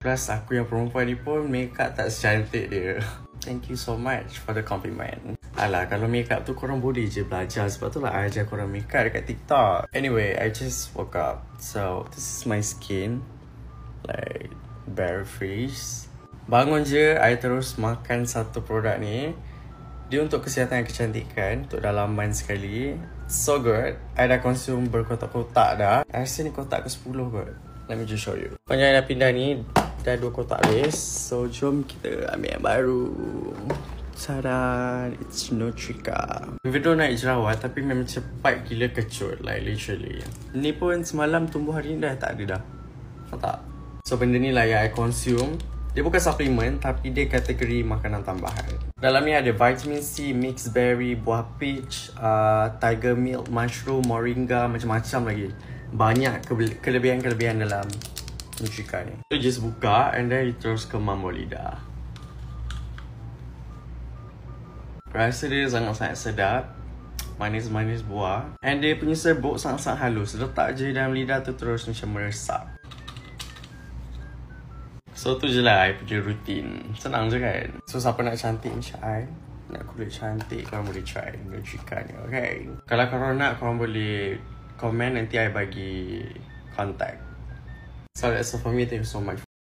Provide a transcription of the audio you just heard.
Plus aku yang perempuan ni pun makeup tak secantik dia. Thank you so much for the compliment. Alah, kalau makeup tu korang boleh je belajar. Sebab tu lah I ajar korang makeup dekat TikTok. Anyway, I just woke up. So, this is my skin. Like, bare face. Bangun je, I terus makan satu produk ni. Dia untuk kesihatan dan kecantikan. Untuk dalaman sekali. So good. I dah consume berkotak-kotak dah. I rasa ni kotak ke-10 kot. Let me just show you. Panjang dah pindah ni. Dah 2 kotak habis. So jom kita ambil yang baru. Tada, it's Nutrika. Video naik jerawat tapi memang cepat gila kecut. Like literally. Ni pun semalam tumbuh hari ni dah tak ada dah. Faham tak? So benda ni lah yang I consume. Dia bukan suplemen tapi dia kategori makanan tambahan. Dalam ni ada vitamin C, mixed berry, buah peach, tiger milk, mushroom, moringa, macam-macam lagi. Banyak kelebihan-kelebihan dalam Nutrika ni. So just buka and then terus kemam bawah lidah. Rasa dia sangat-sangat sedap. Manis-manis buah. And dia punya serbuk sangat-sangat halus. Letak je dalam lidah tu terus macam meresap. So tu je lah I punya rutin. Senang je kan. So siapa nak cantik macam I, nak kulit cantik, korang boleh try Nutrika ni, okay? Kalau korang nak, korang boleh komen, nanti I bagi contact. So that's all for me. Thank you so much.